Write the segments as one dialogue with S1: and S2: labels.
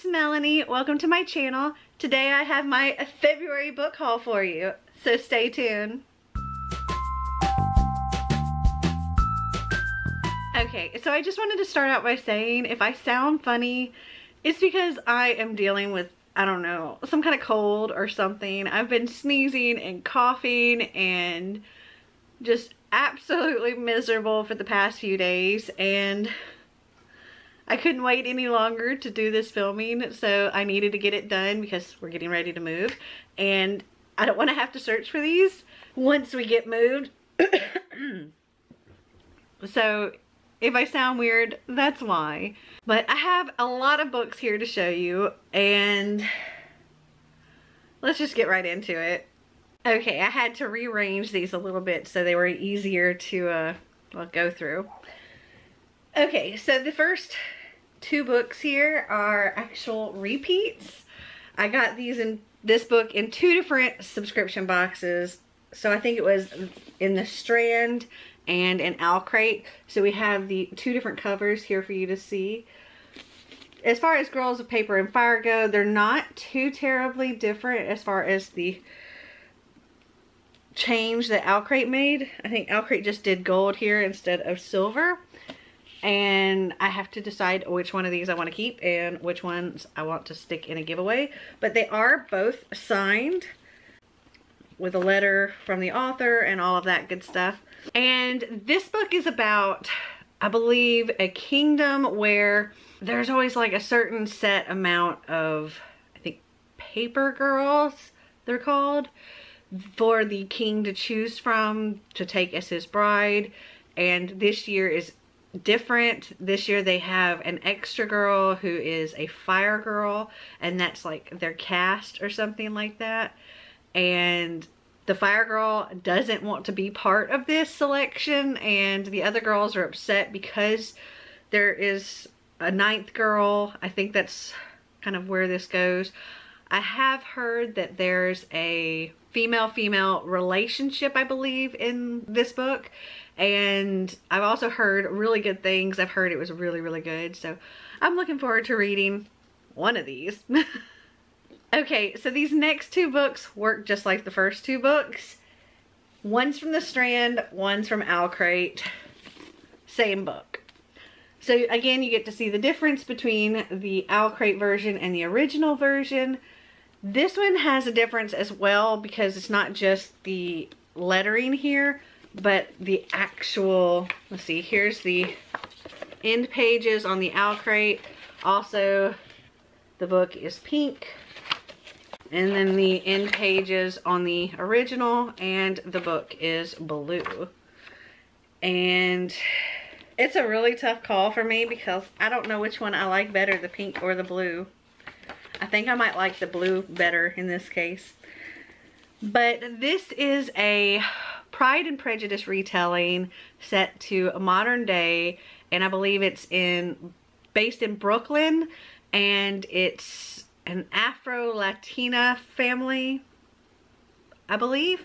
S1: it's Melanie. Welcome to my channel. Today I have my February book haul for you, so stay tuned. Okay, so I just wanted to start out by saying if I sound funny, it's because I am dealing with, I don't know, some kind of cold or something. I've been sneezing and coughing and just absolutely miserable for the past few days, and I couldn't wait any longer to do this filming, so I needed to get it done because we're getting ready to move, and I don't want to have to search for these once we get moved. So if I sound weird, that's why. But I have a lot of books here to show you, and let's just get right into it. Okay, I had to rearrange these a little bit so they were easier to well, go through. Okay, so the first two books here are actual repeats. I got this book in two different subscription boxes. So I think it was in the Strand and an Owl Crate. So we have the two different covers here for you to see. As far as Girls of Paper and Fire go, they're not too terribly different as far as the change that Owl Crate made. I think Owl Crate just did gold here instead of silver. And I have to decide which one of these I want to keep and which ones I want to stick in a giveaway. But they are both signed with a letter from the author and all of that good stuff. And this book is about, I believe, a kingdom where there's always like a certain set amount of, I think, paper girls, they're called, for the king to choose from to take as his bride. And this year is different. This year they have an extra girl who is a fire girl, and that's like their caste or something like that. And the fire girl doesn't want to be part of this selection, and the other girls are upset because there is a ninth girl. I think that's kind of where this goes. I have heard that there's a female-female relationship, I believe, in this book. And I've also heard really good things. I've heard it was really, really good. So I'm looking forward to reading one of these. Okay, so these next two books work just like the first two books. One's from the Strand, one's from Owl Crate. Same book. So again, you get to see the difference between the Owl Crate version and the original version. This one has a difference as well because it's not just the lettering here, but the actual, let's see, here's the end pages on the Owl Crate. Also, the book is pink. And then the end pages on the original, and the book is blue. And it's a really tough call for me because I don't know which one I like better, the pink or the blue. I think I might like the blue better in this case. But this is a Pride and Prejudice retelling set to a modern day, and I believe it's based in Brooklyn, and it's an Afro-Latina family, I believe.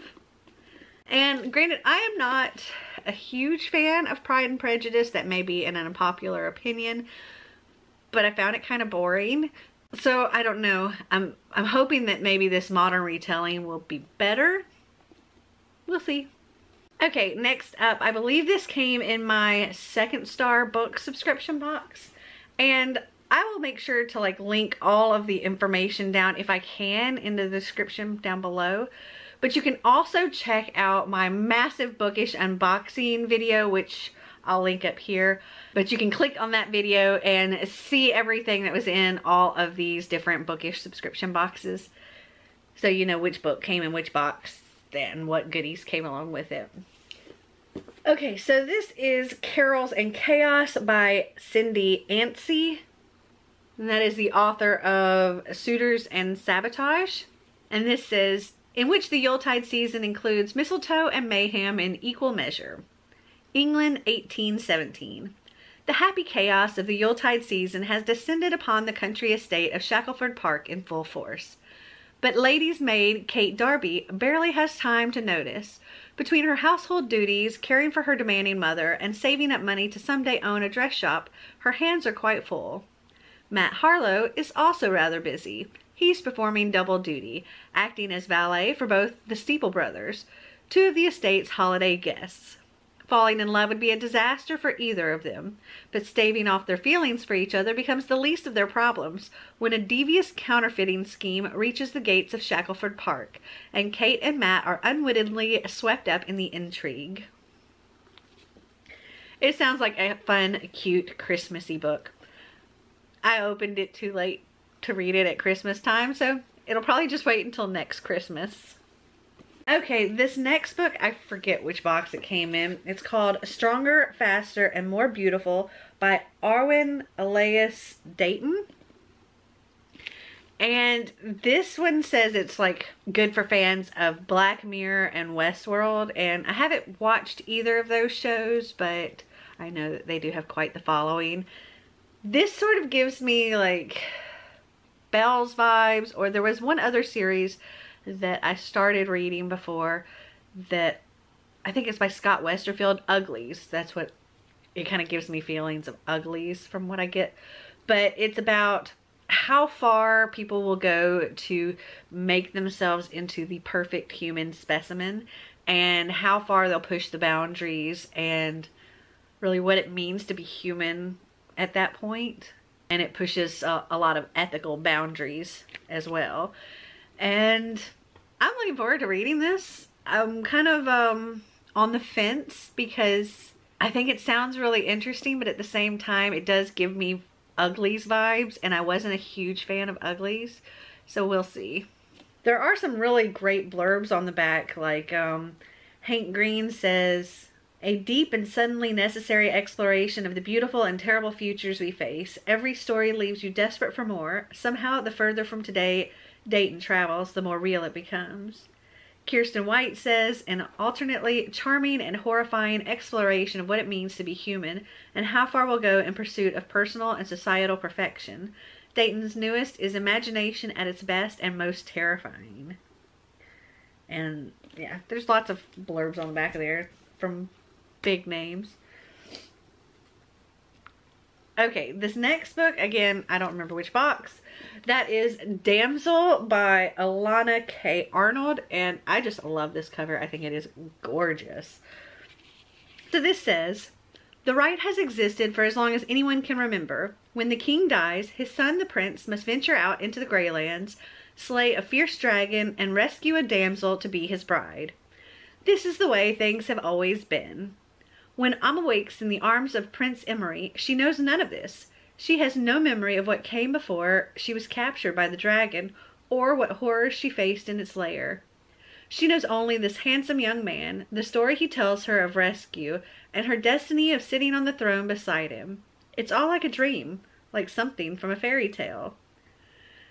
S1: And granted, I am not a huge fan of Pride and Prejudice. That may be an unpopular opinion, but I found it kind of boring. So I don't know. I'm hoping that maybe this modern retelling will be better. We'll see. Okay, next up, I believe this came in my Second Star book subscription box, and I will make sure to like link all of the information down if I can in the description down below. But you can also check out my massive Bookish unboxing video, which I'll link up here. But you can click on that video and see everything that was in all of these different Bookish subscription boxes. So you know which book came in which box and what goodies came along with it. Okay, so this is Carols and Chaos by Cindy Anstey. And that is the author of Suitors and Sabotage. And this says, in which the Yuletide season includes mistletoe and mayhem in equal measure. England, 1817. The happy chaos of the Yuletide season has descended upon the country estate of Shackleford Park in full force. But lady's maid Kate Darby barely has time to notice. Between her household duties, caring for her demanding mother, and saving up money to someday own a dress shop, her hands are quite full. Matt Harlow is also rather busy. He's performing double duty, acting as valet for both the Steeple brothers, two of the estate's holiday guests. Falling in love would be a disaster for either of them, but staving off their feelings for each other becomes the least of their problems when a devious counterfeiting scheme reaches the gates of Shackleford Park, and Kate and Matt are unwittingly swept up in the intrigue. It sounds like a fun, cute, Christmassy book. I opened it too late to read it at Christmas time, so it'll probably just wait until next Christmas. Okay, this next book, I forget which box it came in. It's called Stronger, Faster, and More Beautiful by Arwen Elias Dayton. And this one says it's like good for fans of Black Mirror and Westworld. And I haven't watched either of those shows, but I know that they do have quite the following. This sort of gives me like Belle's vibes, or there was one other series that I started reading before that I think it's by Scott Westerfield, Uglies. That's what it kind of gives me, feelings of Uglies from what I get. But it's about how far people will go to make themselves into the perfect human specimen, and how far they'll push the boundaries, and really what it means to be human at that point. And it pushes a lot of ethical boundaries as well. And I'm looking forward to reading this. I'm kind of on the fence because I think it sounds really interesting, but at the same time it does give me Uglies vibes, and I wasn't a huge fan of Uglies, so we'll see. There are some really great blurbs on the back, like Hank Green says, "A deep and suddenly necessary exploration of the beautiful and terrible futures we face. Every story leaves you desperate for more. Somehow, the further from today Dayton travels, the more real it becomes." Kirsten White says, "An alternately charming and horrifying exploration of what it means to be human and how far we'll go in pursuit of personal and societal perfection. Dayton's newest is imagination at its best and most terrifying." And yeah, there's lots of blurbs on the back of there from big names. Okay, this next book, again, I don't remember which box. That is Damsel by Alana K. Arnold, and I just love this cover. I think it is gorgeous. So this says, "The right has existed for as long as anyone can remember. When the king dies, his son, the prince, must venture out into the Greylands, slay a fierce dragon, and rescue a damsel to be his bride. This is the way things have always been. When Amma wakes in the arms of Prince Emery, she knows none of this. She has no memory of what came before she was captured by the dragon, or what horrors she faced in its lair. She knows only this handsome young man, the story he tells her of rescue, and her destiny of sitting on the throne beside him. It's all like a dream, like something from a fairy tale."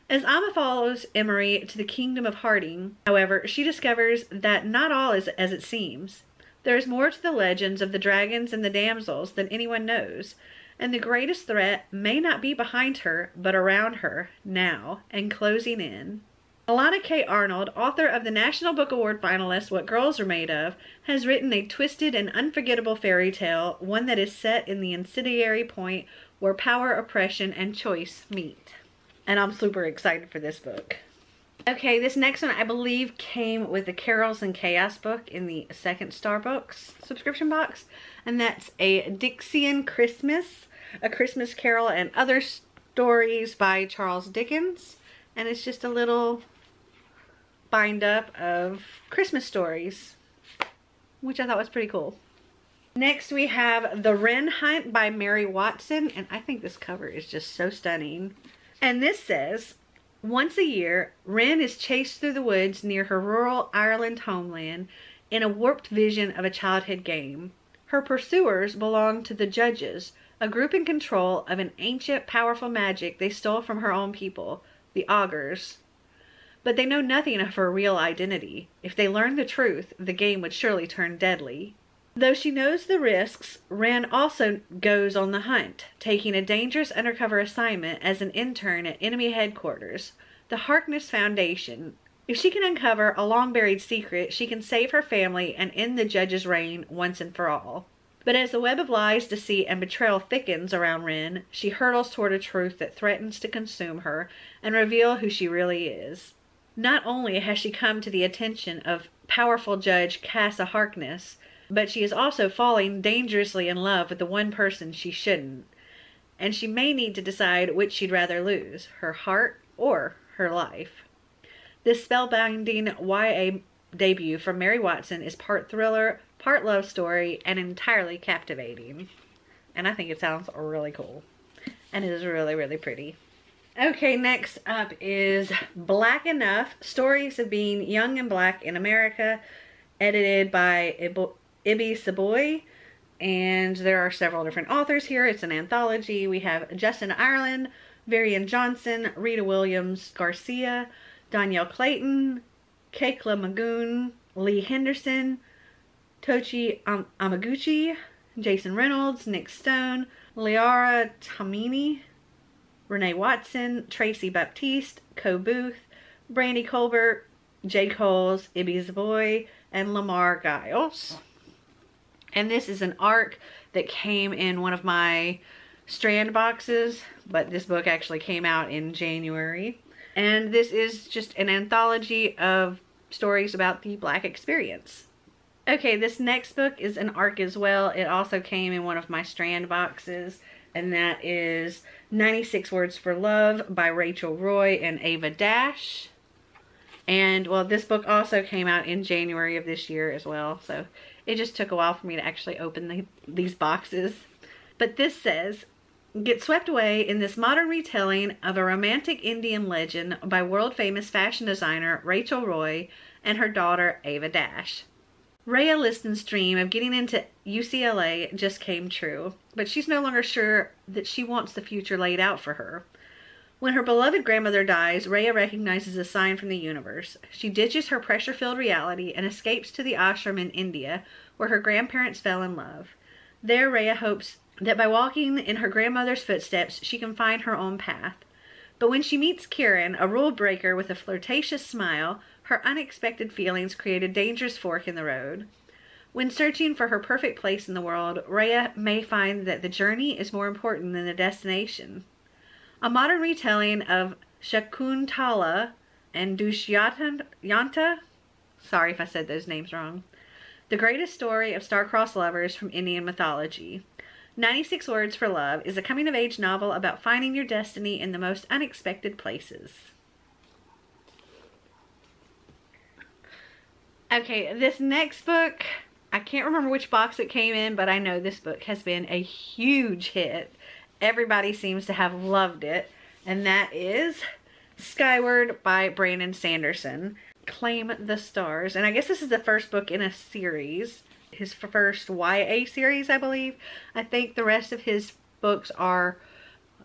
S1: As Amma follows Emery to the kingdom of Harding, however, she discovers that not all is as it seems. There is more to the legends of the dragons and the damsels than anyone knows, and the greatest threat may not be behind her, but around her, now, and closing in. Alana K. Arnold, author of the National Book Award finalist What Girls Are Made Of, has written a twisted and unforgettable fairy tale, one that is set in the incendiary point where power, oppression, and choice meet. And I'm super excited for this book. Okay, this next one I believe came with the Carols and Chaos book in the Second Star Books subscription box. And that's A Dickens Christmas, A Christmas Carol and Other Stories by Charles Dickens. And it's just a little bind up of Christmas stories, which I thought was pretty cool. Next we have The Wren Hunt by Mary Watson. And I think this cover is just so stunning. And this says, "Once a year, Wren is chased through the woods near her rural Ireland homeland in a warped vision of a childhood game. Her pursuers belong to the Judges, a group in control of an ancient, powerful magic they stole from her own people, the Augurs. But they know nothing of her real identity. If they learned the truth, the game would surely turn deadly. Though she knows the risks, Wren also goes on the hunt, taking a dangerous undercover assignment as an intern at enemy headquarters, the Harkness Foundation. If she can uncover a long-buried secret, she can save her family and end the Judge's reign once and for all." But as the web of lies, deceit, and betrayal thickens around Wren, she hurtles toward a truth that threatens to consume her and reveal who she really is. Not only has she come to the attention of powerful Judge Casa Harkness, but she is also falling dangerously in love with the one person she shouldn't. And she may need to decide which she'd rather lose, her heart or her life. This spellbinding YA debut from Mary Watson is part thriller, part love story, and entirely captivating. And I think it sounds really cool. And it is really, really pretty. Okay, next up is Black Enough, Stories of Being Young and Black in America, edited by Ibi Saboy. And there are several different authors here. It's an anthology. We have Justin Ireland, Varian Johnson, Rita Williams Garcia, Danielle Clayton, Keikla Magoon, Lee Henderson, Tochi Amaguchi, Jason Reynolds, Nick Stone, Liara Tamini, Renee Watson, Tracy Baptiste, Co Booth, Brandy Colbert, Jay Coles, Ibby Zaboy, and Lamar Giles. And this is an arc that came in one of my Strand boxes, but this book actually came out in January. And this is just an anthology of stories about the Black experience. Okay, this next book is an arc as well. It also came in one of my Strand boxes, and that is 96 Words for Love by Rachel Roy and Ava Dash. And, well, this book also came out in January of this year as well, so it just took a while for me to actually open these boxes. But this says, get swept away in this modern retelling of a romantic Indian legend by world-famous fashion designer Rachel Roy and her daughter Ava Dash. Rhea Liston's dream of getting into UCLA just came true, but she's no longer sure that she wants the future laid out for her. When her beloved grandmother dies, Rhea recognizes a sign from the universe. She ditches her pressure-filled reality and escapes to the ashram in India, where her grandparents fell in love. There, Rhea hopes that by walking in her grandmother's footsteps, she can find her own path. But when she meets Kieran, a rule breaker with a flirtatious smile, her unexpected feelings create a dangerous fork in the road. When searching for her perfect place in the world, Rhea may find that the journey is more important than the destination. A modern retelling of Shakuntala and Dushyanta, sorry if I said those names wrong, the greatest story of star-crossed lovers from Indian mythology. 96 Words for Love is a coming-of-age novel about finding your destiny in the most unexpected places. Okay, this next book, I can't remember which box it came in, but I know this book has been a huge hit. Everybody seems to have loved it, and that is Skyward by Brandon Sanderson. Claim the Stars. And I guess this is the first book in a series. His first YA series, I believe. I think the rest of his books are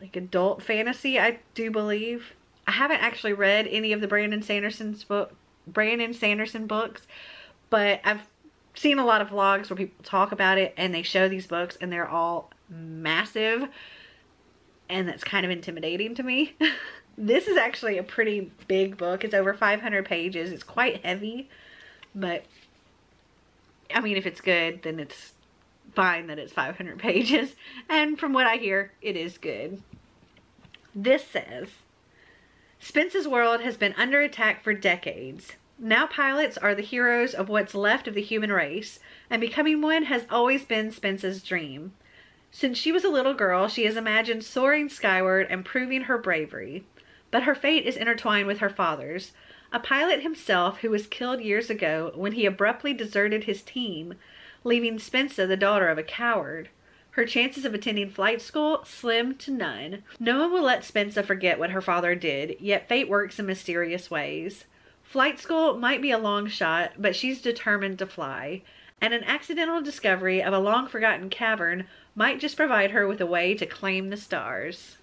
S1: like adult fantasy, I do believe. I haven't actually read any of the Brandon Sanderson books, but I've seen a lot of vlogs where people talk about it and they show these books and they're all massive, and that's kind of intimidating to me. This is actually a pretty big book. It's over 500 pages. It's quite heavy, but I mean, if it's good, then it's fine that it's 500 pages. And from what I hear, it is good. This says, Spence's world has been under attack for decades. Now pilots are the heroes of what's left of the human race, and becoming one has always been Spence's dream. Since she was a little girl, she has imagined soaring skyward and proving her bravery. But her fate is intertwined with her father's, a pilot himself who was killed years ago when he abruptly deserted his team, leaving Spencer the daughter of a coward. Her chances of attending flight school slim to none. No one will let Spencer forget what her father did, yet fate works in mysterious ways. Flight school might be a long shot, but she's determined to fly, and an accidental discovery of a long-forgotten cavern might just provide her with a way to claim the stars.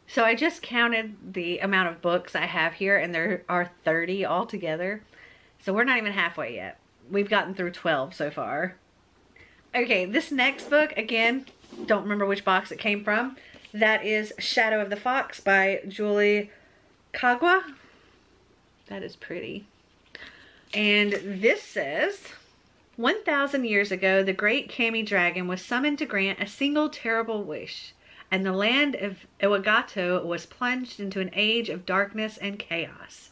S1: So I just counted the amount of books I have here, and there are 30 altogether. So we're not even halfway yet. We've gotten through 12 so far. Okay, this next book, again, don't remember which box it came from. That is Shadow of the Fox by Julie Kagwa. That is pretty. And this says, 1,000 years ago, the great Kami dragon was summoned to grant a single terrible wish, and the land of Iwagato was plunged into an age of darkness and chaos.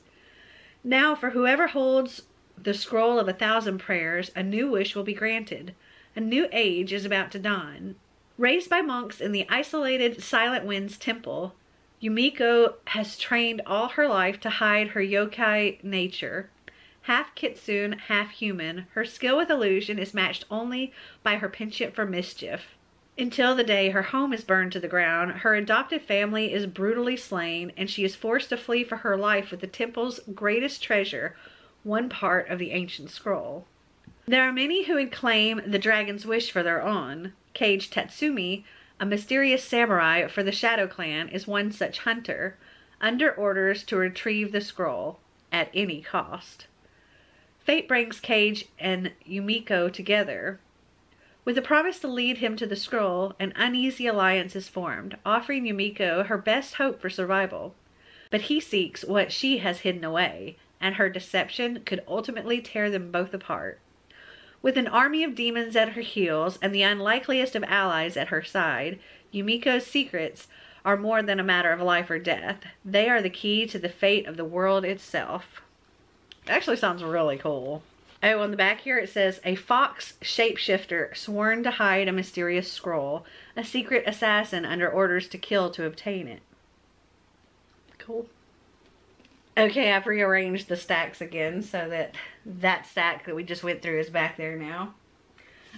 S1: Now, for whoever holds the scroll of 1,000 prayers, a new wish will be granted. A new age is about to dawn. Raised by monks in the isolated Silent Winds Temple, Yumiko has trained all her life to hide her yokai nature. Half kitsune, half human, her skill with illusion is matched only by her penchant for mischief. Until the day her home is burned to the ground, her adoptive family is brutally slain, and she is forced to flee for her life with the temple's greatest treasure, one part of the ancient scroll. There are many who would claim the dragon's wish for their own. Kage Tatsumi, a mysterious samurai for the Shadow Clan, is one such hunter, under orders to retrieve the scroll, at any cost. Fate brings Kage and Yumiko together. With a promise to lead him to the scroll, an uneasy alliance is formed, offering Yumiko her best hope for survival. But he seeks what she has hidden away, and her deception could ultimately tear them both apart. With an army of demons at her heels and the unlikeliest of allies at her side, Yumiko's secrets are more than a matter of life or death. They are the key to the fate of the world itself. It actually sounds really cool. Oh, on the back here it says, a fox shapeshifter sworn to hide a mysterious scroll, a secret assassin under orders to kill to obtain it. Cool. Okay, I've rearranged the stacks again so that that stack that we just went through is back there now.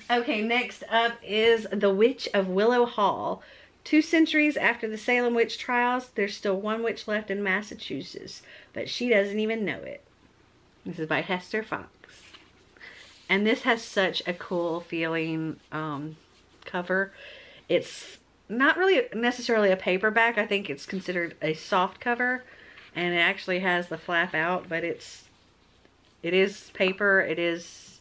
S1: Okay, next up is The Witch of Willow Hall. 2 centuries after the Salem witch trials, there's still one witch left in Massachusetts, but she doesn't even know it. This is by Hester Fox. And this has such a cool feeling cover. It's not really necessarily a paperback. I think it's considered a soft cover. And it actually has the flap out, but it is paper. It is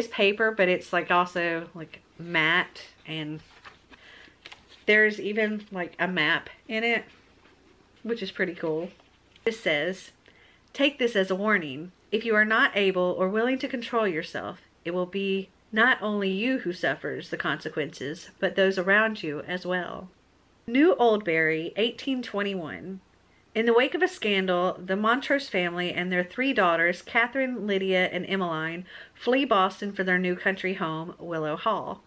S1: paper, but it's like also like matte, and there's even like a map in it, which is pretty cool. It says, take this as a warning. If you are not able or willing to control yourself, it will be not only you who suffers the consequences, but those around you as well. New Oldbury, 1821. In the wake of a scandal, the Montrose family and their 3 daughters, Catherine, Lydia, and Emmeline, flee Boston for their new country home, Willow Hall.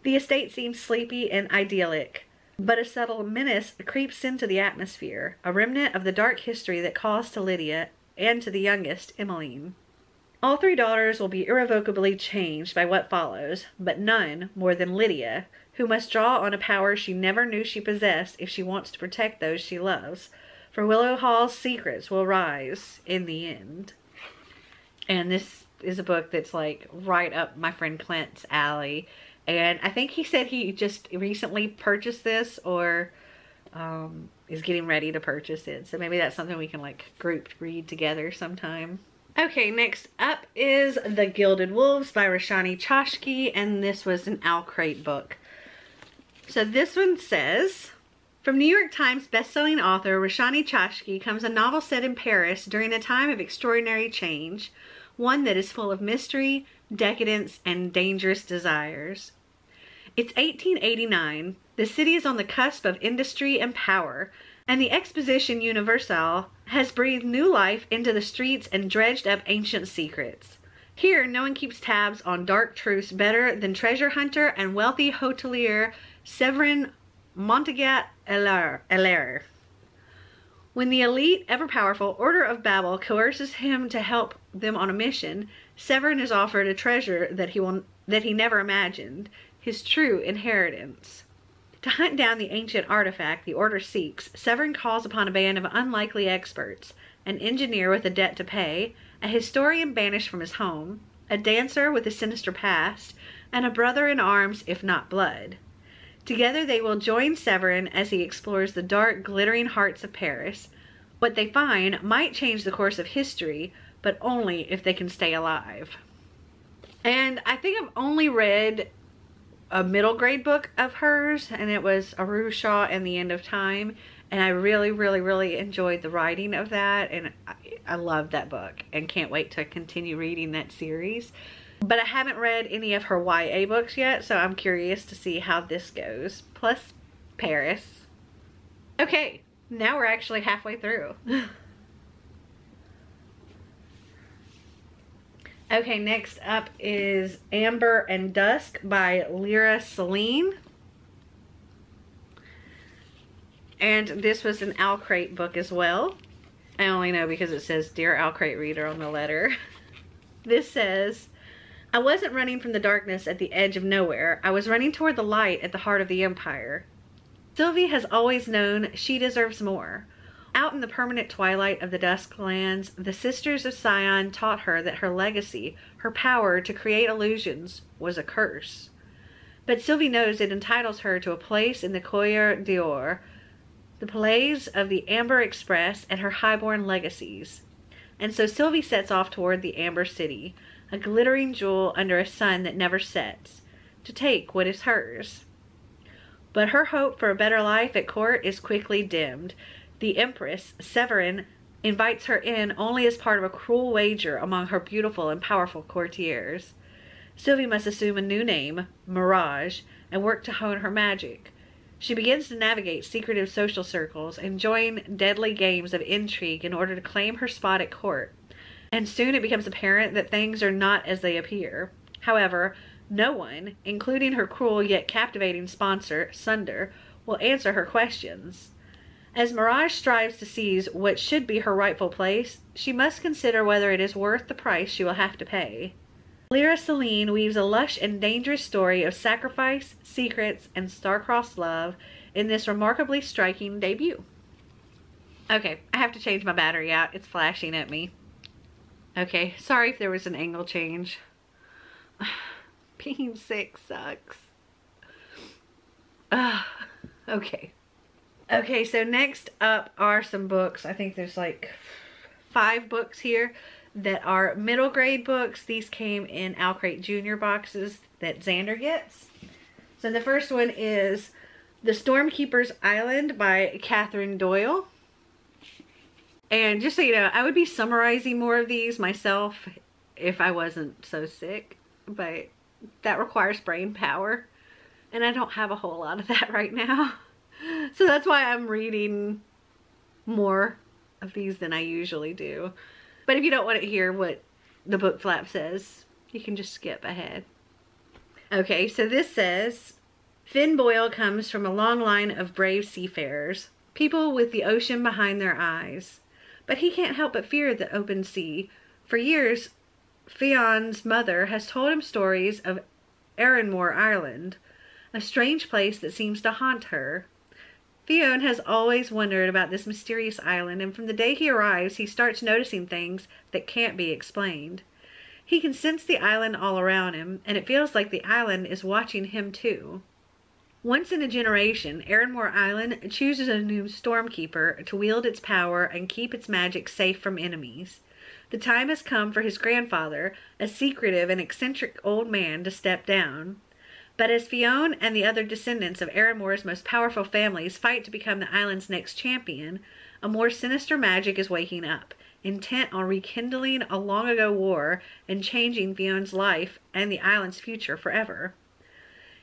S1: The estate seems sleepy and idyllic, but a subtle menace creeps into the atmosphere, a remnant of the dark history that calls to Lydia and to the youngest, Emmeline. All 3 daughters will be irrevocably changed by what follows, but none more than Lydia, who must draw on a power she never knew she possessed if she wants to protect those she loves, for Willow Hall's secrets will rise in the end. And this is a book that's like right up my friend Clint's alley, and I think he said he just recently purchased this, or is getting ready to purchase it, so maybe that's something we can like group read together sometime. Okay, next up is The Gilded Wolves by Roshani Chokshi, and this was an Owl Crate book. So this one says, from New York Times bestselling author Roshani Chokshi comes a novel set in Paris during a time of extraordinary change, one that is full of mystery, decadence, and dangerous desires. It's 1889, the city is on the cusp of industry and power, and the Exposition Universelle has breathed new life into the streets and dredged up ancient secrets. Here, no one keeps tabs on dark truths better than treasure hunter and wealthy hotelier Severin Montagat Hilaire. When the elite, ever-powerful Order of Babel coerces him to help them on a mission, Severin is offered a treasure that he never imagined, his true inheritance. To hunt down the ancient artifact the Order seeks, Severin calls upon a band of unlikely experts, an engineer with a debt to pay, a historian banished from his home, a dancer with a sinister past, and a brother in arms, if not blood. Together they will join Severin as he explores the dark, glittering hearts of Paris. What they find might change the course of history, but only if they can stay alive. And I think I've only read a middle grade book of hers, and it was Aru Shah and the End of Time. And I really, really, really enjoyed the writing of that. And I loved that book and can't wait to continue reading that series. But I haven't read any of her YA books yet, so I'm curious to see how this goes. Plus Paris. Okay, now we're actually halfway through. Okay, next up is Amber and Dusk by Lyra Celine. And this was an Owl Crate book as well. I only know because it says Dear Owl Crate Reader on the letter. This says, I wasn't running from the darkness at the edge of nowhere. I was running toward the light at the heart of the empire. Sylvie has always known she deserves more. Out in the permanent twilight of the Dusk lands, the Sisters of Sion taught her that her legacy, her power to create illusions, was a curse. But Sylvie knows it entitles her to a place in the Coeur d'Or, the Palais of the Amber Express, and her highborn legacies. And so Sylvie sets off toward the Amber City, a glittering jewel under a sun that never sets, to take what is hers. But her hope for a better life at court is quickly dimmed. The Empress, Severin, invites her in only as part of a cruel wager among her beautiful and powerful courtiers. Sylvie must assume a new name, Mirage, and work to hone her magic. She begins to navigate secretive social circles and join deadly games of intrigue in order to claim her spot at court. And soon it becomes apparent that things are not as they appear. However, no one, including her cruel yet captivating sponsor, Sunder, will answer her questions. As Mirage strives to seize what should be her rightful place, she must consider whether it is worth the price she will have to pay. Lyra Celine weaves a lush and dangerous story of sacrifice, secrets, and star-crossed love in this remarkably striking debut. Okay, I have to change my battery out. It's flashing at me. Okay, sorry if there was an angle change. Being sick sucks. Okay. Okay, so next up are some books. I think there's like 5 books here that are middle grade books. These came in Owl Crate Junior boxes that Xander gets. So the first one is The Stormkeeper's Island by Catherine Doyle. And just so you know, I would be summarizing more of these myself if I wasn't so sick, but that requires brain power, and I don't have a whole lot of that right now. So that's why I'm reading more of these than I usually do. But if you don't want to hear what the book flap says, you can just skip ahead. Okay, so this says, Finn Boyle comes from a long line of brave seafarers, people with the ocean behind their eyes. But he can't help but fear the open sea. For years, Fion's mother has told him stories of Arranmore Island, a strange place that seems to haunt her. Fionn has always wondered about this mysterious island, and from the day he arrives, he starts noticing things that can't be explained. He can sense the island all around him, and it feels like the island is watching him too. Once in a generation, Arranmore Island chooses a new stormkeeper to wield its power and keep its magic safe from enemies. The time has come for his grandfather, a secretive and eccentric old man, to step down. But as Fionn and the other descendants of Arranmore's most powerful families fight to become the island's next champion, a more sinister magic is waking up, intent on rekindling a long-ago war and changing Fionn's life and the island's future forever.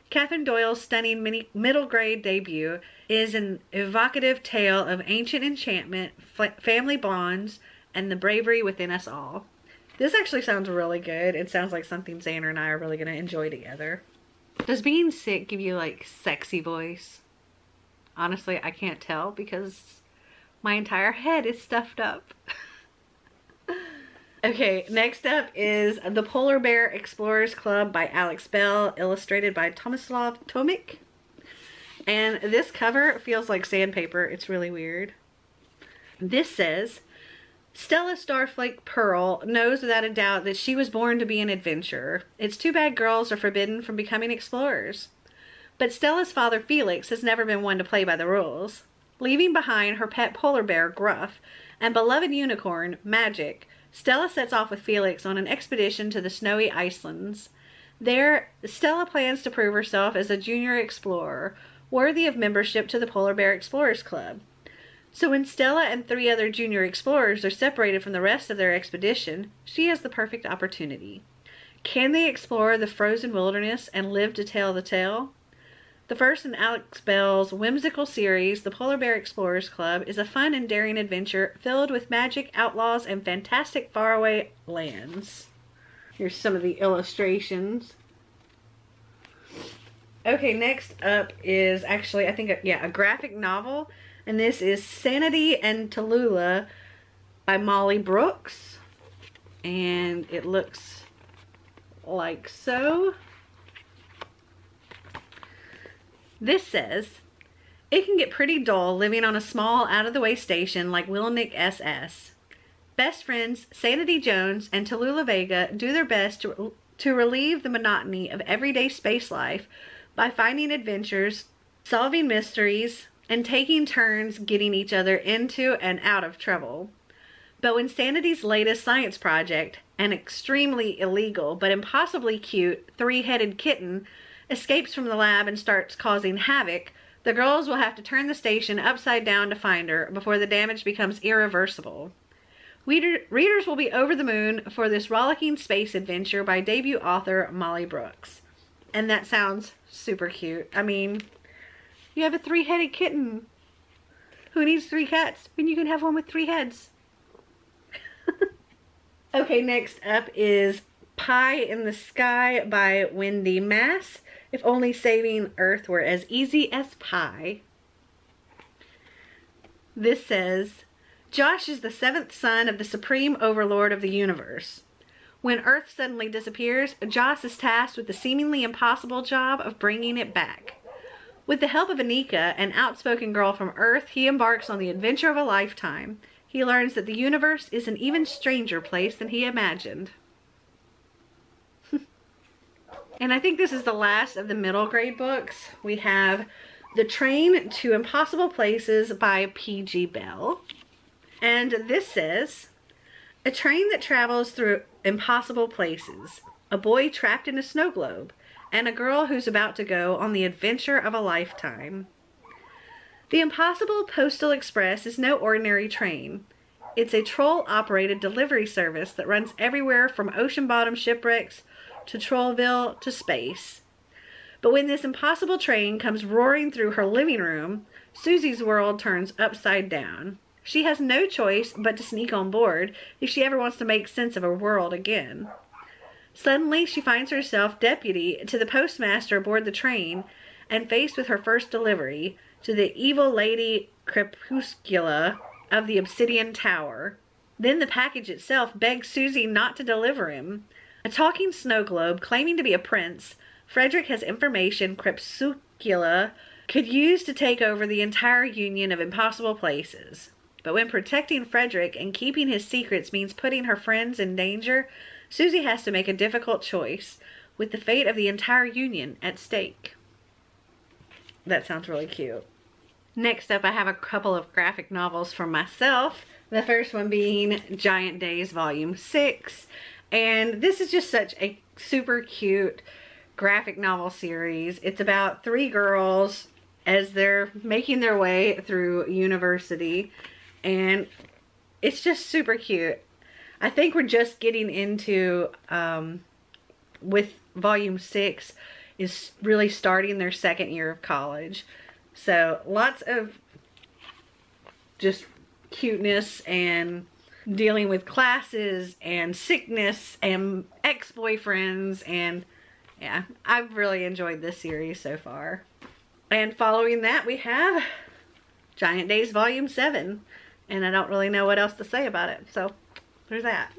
S1: Catherine Doyle's stunning middle-grade debut is an evocative tale of ancient enchantment, family bonds, and the bravery within us all. This actually sounds really good. It sounds like something Xander and I are really going to enjoy together. Does being sick give you like sexy voice? Honestly, I can't tell because my entire head is stuffed up. Okay, next up is The Polar Bear Explorers Club by Alex Bell, illustrated by Tomislav Tomic. And this cover feels like sandpaper. It's really weird. This says, Stella Starflake Pearl knows without a doubt that she was born to be an adventurer. It's too bad girls are forbidden from becoming explorers. But Stella's father, Felix, has never been one to play by the rules. Leaving behind her pet polar bear, Gruff, and beloved unicorn, Magic, Stella sets off with Felix on an expedition to the snowy Icelands. There, Stella plans to prove herself as a junior explorer, worthy of membership to the Polar Bear Explorers Club. So when Stella and 3 other junior explorers are separated from the rest of their expedition, she has the perfect opportunity. Can they explore the frozen wilderness and live to tell the tale? The first in Alex Bell's whimsical series, The Polar Bear Explorers Club, is a fun and daring adventure filled with magic, outlaws, and fantastic faraway lands. Here's some of the illustrations. Okay, next up is actually, I think, a graphic novel. And this is Sanity and Tallulah by Molly Brooks. And it looks like so. This says, it can get pretty dull living on a small, out-of-the-way station like Willownick SS. Best friends Sanity Jones and Tallulah Vega do their best to relieve the monotony of everyday space life by finding adventures, solving mysteries, and taking turns getting each other into and out of trouble. But when Sanity's latest science project, an extremely illegal but impossibly cute 3-headed kitten, escapes from the lab and starts causing havoc, the girls will have to turn the station upside down to find her before the damage becomes irreversible. Readers will be over the moon for this rollicking space adventure by debut author Molly Brooks. And that sounds super cute. I mean, you have a 3-headed kitten. Who needs 3 cats when you can have one with 3 heads? Okay, next up is Pie in the Sky by Wendy Mass. If only saving Earth were as easy as pie. This says, Josh is the 7th son of the supreme overlord of the universe. When Earth suddenly disappears, Josh is tasked with the seemingly impossible job of bringing it back. With the help of Anika, an outspoken girl from Earth, he embarks on the adventure of a lifetime. He learns that the universe is an even stranger place than he imagined. And I think this is the last of the middle grade books. We have The Train to Impossible Places by P.G. Bell. And this says, a train that travels through impossible places, a boy trapped in a snow globe, and a girl who's about to go on the adventure of a lifetime. The Impossible Postal Express is no ordinary train. It's a troll-operated delivery service that runs everywhere from ocean-bottom shipwrecks to Trollville to space. But when this impossible train comes roaring through her living room, Susie's world turns upside down. She has no choice but to sneak on board if she ever wants to make sense of her world again. Suddenly, she finds herself deputy to the postmaster aboard the train and faced with her first delivery to the evil Lady Crepuscula of the Obsidian Tower. Then the package itself begs Susie not to deliver him. A talking snow globe claiming to be a prince, Frederick has information Crepuscula could use to take over the entire union of impossible places. But when protecting Frederick and keeping his secrets means putting her friends in danger, Susie has to make a difficult choice, with the fate of the entire union at stake. That sounds really cute. Next up, I have a couple of graphic novels for myself. The first one being Giant Days Volume 6. And this is just such a super cute graphic novel series. It's about 3 girls as they're making their way through university. And it's just super cute. I think we're just getting into, with Volume 6, is really starting their 2nd year of college. So lots of just cuteness and dealing with classes and sickness and ex-boyfriends, and yeah, I've really enjoyed this series so far. And following that, we have Giant Days Volume 7, and I don't really know what else to say about it, so there's that.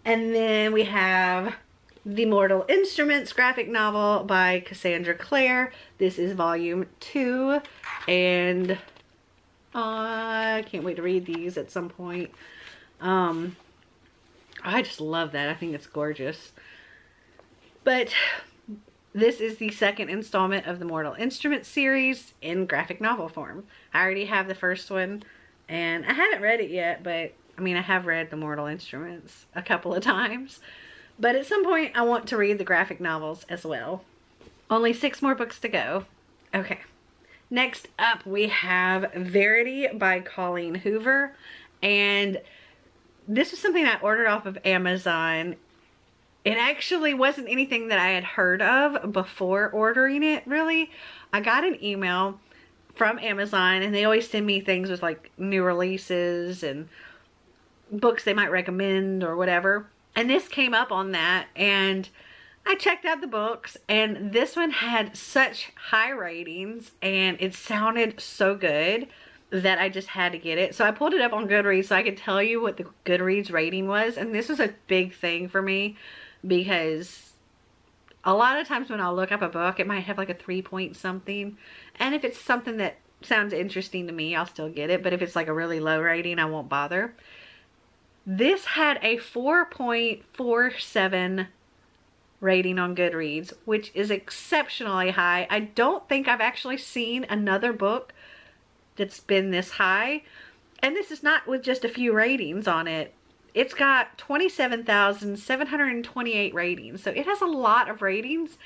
S1: And then we have The Mortal Instruments graphic novel by Cassandra Clare. This is Volume 2, and I can't wait to read these at some point. I just love that. I think it's gorgeous. But this is the 2nd installment of the Mortal Instruments series in graphic novel form. I already have the first one, and I haven't read it yet, but I mean, I have read the Mortal Instruments a couple of times. But at some point, I want to read the graphic novels as well. Only 6 more books to go. Okay. Next up, we have Verity by Colleen Hoover. And this was something I ordered off of Amazon. It actually wasn't anything that I had heard of before ordering it, really. I got an email from Amazon, and they always send me things with like new releases and books they might recommend or whatever. And this came up on that, and I checked out the books, and this one had such high ratings and it sounded so good that I just had to get it. So I pulled it up on Goodreads so I could tell you what the Goodreads rating was. And this was a big thing for me because a lot of times when I'll look up a book, it might have like a 3 point something. And if it's something that sounds interesting to me, I'll still get it. But if it's like a really low rating, I won't bother. This had a 4.47 rating on Goodreads, which is exceptionally high. I don't think I've actually seen another book that's been this high. And this is not with just a few ratings on it. It's got 27,728 ratings. So it has a lot of ratings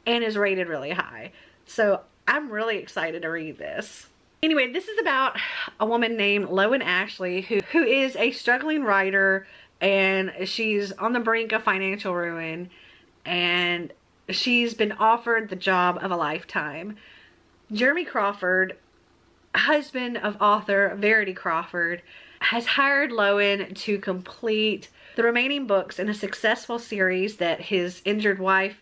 S1: and is rated really high. So I'm really excited to read this. Anyway, this is about a woman named Lowen Ashley who is a struggling writer, and she's on the brink of financial ruin, and she's been offered the job of a lifetime. Jeremy Crawford, husband of author Verity Crawford, has hired Lowen to complete the remaining books in a successful series that his injured wife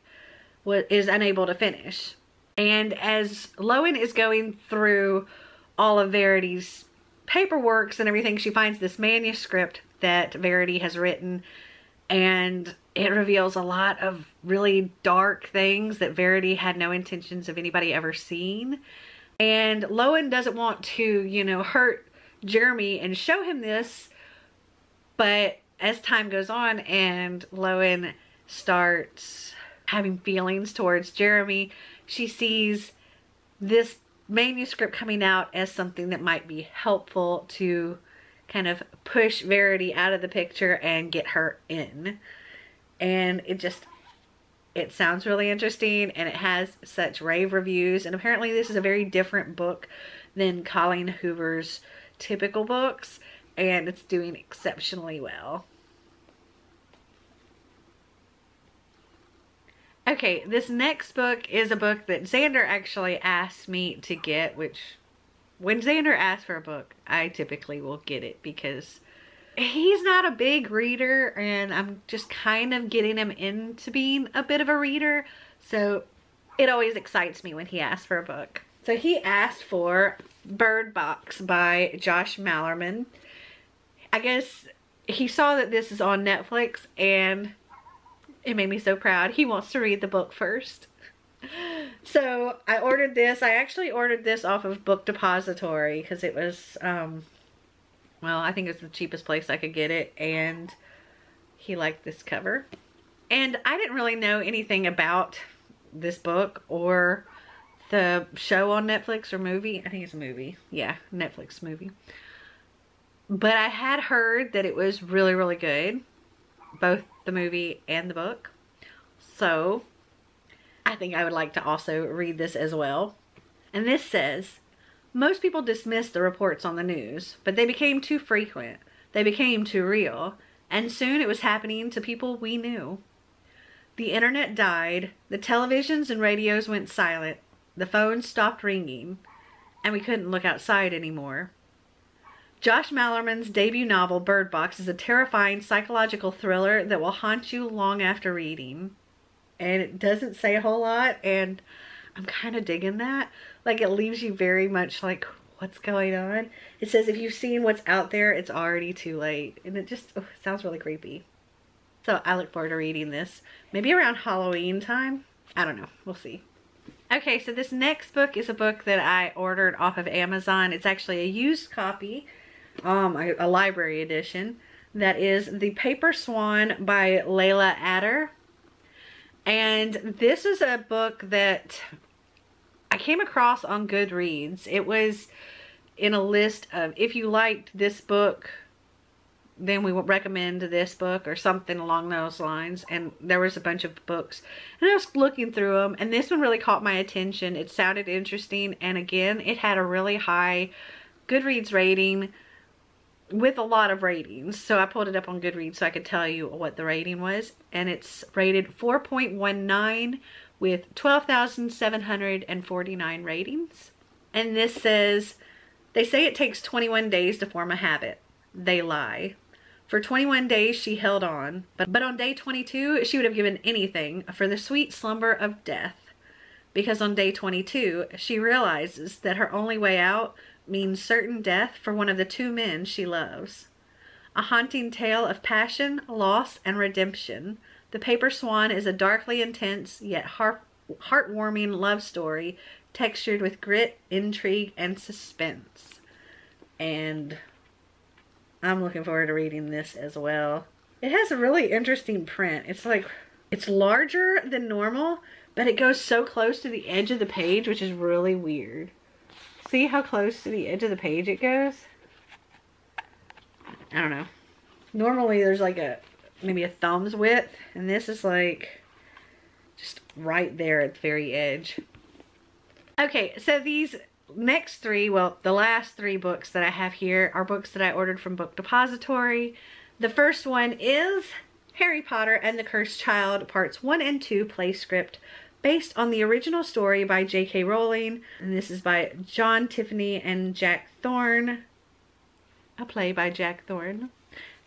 S1: is unable to finish. And as Lowen is going through all of Verity's paperwork and everything, she finds this manuscript that Verity has written, and it reveals a lot of really dark things that Verity had no intentions of anybody ever seeing. And Lowen doesn't want to, you know, hurt Jeremy and show him this, but as time goes on and Lowen starts having feelings towards Jeremy, she sees this manuscript coming out as something that might be helpful to kind of push Verity out of the picture and get her in. And it sounds really interesting, and it has such rave reviews, and apparently this is a very different book than Colleen Hoover's typical books, and it's doing exceptionally well. Okay, this next book is a book that Xander actually asked me to get, which when Xander asks for a book, I typically will get it because he's not a big reader, and I'm just kind of getting him into being a bit of a reader. So it always excites me when he asks for a book. So he asked for Bird Box by Josh Malerman. I guess he saw that this is on Netflix, and it made me so proud. He wants to read the book first. So I ordered this. I actually ordered this off of Book Depository because it was, well, I think it's the cheapest place I could get it, and he liked this cover. And I didn't really know anything about this book or the show on Netflix or movie. I think it's a movie. Yeah, Netflix movie. But I had heard that it was really, really good. Both the movie and the book. So I think I would like to also read this as well. And this says, most people dismissed the reports on the news, but they became too frequent. They became too real. And soon it was happening to people we knew. The internet died. The televisions and radios went silent. The phones stopped ringing. And we couldn't look outside anymore. Josh Malerman's debut novel, Bird Box, is a terrifying psychological thriller that will haunt you long after reading. And it doesn't say a whole lot, and I'm kind of digging that. Like, it leaves you very much like, what's going on? It says if you've seen what's out there, it's already too late. And it just sounds really creepy. So I look forward to reading this. Maybe around Halloween time. I don't know. We'll see. Okay, so this next book is a book that I ordered off of Amazon. It's actually a used copy. A library edition. That is The Paper Swan by Layla Adder. And this is a book that I came across on Goodreads. It was in a list of, if you liked this book, then we would recommend this book or something along those lines. And there was a bunch of books and I was looking through them, and this one really caught my attention. It sounded interesting, and again, it had a really high Goodreads rating with a lot of ratings. So I pulled it up on Goodreads so I could tell you what the rating was, and it's rated 4.19 with 12,749 ratings. And this says, they say it takes 21 days to form a habit. They lie. For 21 days she held on, but on day 22 she would have given anything for the sweet slumber of death. Because on day 22 she realizes that her only way out means certain death for one of the two men she loves. A haunting tale of passion, loss, and redemption, The Paper Swan is a darkly intense yet heartwarming love story textured with grit, intrigue, and suspense. And I'm looking forward to reading this as well. It has a really interesting print. It's larger than normal, but it goes so close to the edge of the page, which is really weird. See how close to the edge of the page it goes? I don't know. Normally there's like maybe a thumb's width, and this is like just right there at the very edge. Okay, so these next three, well, the last three books that I have here are books that I ordered from Book Depository. The first one is Harry Potter and the Cursed Child, Parts 1 and 2 play script, based on the original story by J.K. Rowling. And this is by John Tiffany and Jack Thorne. A play by Jack Thorne.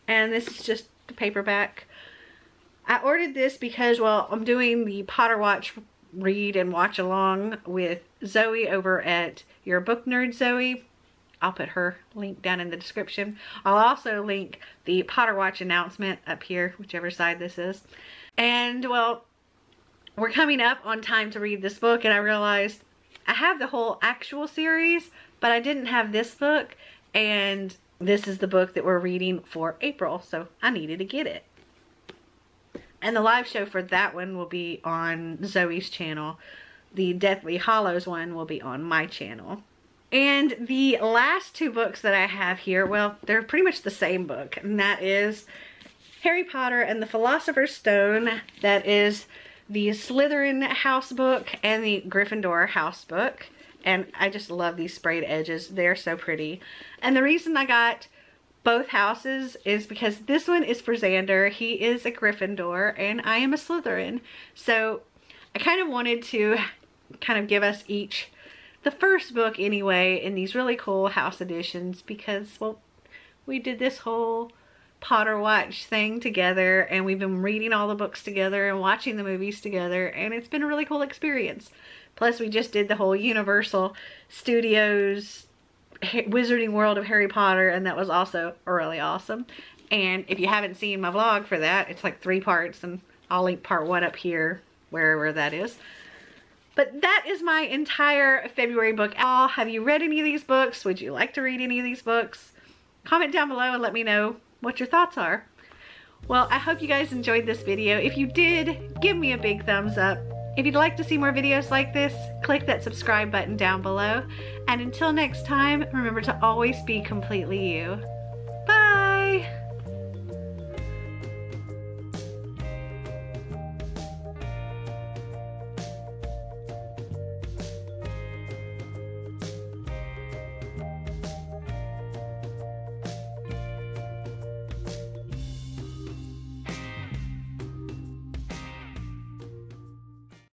S1: And this is just the paperback. I ordered this because, well, I'm doing the Potter Watch read and watch along with Zoe over at Your Book Nerd Zoe. I'll put her link down in the description. I'll also link the Potter Watch announcement up here, whichever side this is. And well, we're coming up on time to read this book, and I realized I have the whole actual series, but I didn't have this book, and this is the book that we're reading for April, so I needed to get it. And the live show for that one will be on Zoe's channel. The Deathly Hallows one will be on my channel. And the last two books that I have here, well, they're pretty much the same book. And that is Harry Potter and the Philosopher's Stone. That is the Slytherin house book and the Gryffindor house book. And I just love these sprayed edges. They're so pretty. And the reason I got both houses is because this one is for Xander. He is a Gryffindor and I am a Slytherin. So I kind of wanted to kind of give us each the first book anyway in these really cool house editions, because, well, we did this whole Potter Watch thing together, and we've been reading all the books together and watching the movies together, and it's been a really cool experience. Plus we just did the whole Universal Studios Wizarding World of Harry Potter, and that was also really awesome. And if you haven't seen my vlog for that, it's like 3 parts, and I'll link part 1 up here wherever that is. But that is my entire February book haul. Have you read any of these books? Would you like to read any of these books? Comment down below and let me know what your thoughts are. Well, I hope you guys enjoyed this video. If you did, give me a big thumbs up. If you'd like to see more videos like this, click that subscribe button down below. And until next time, remember to always be completely you. Bye!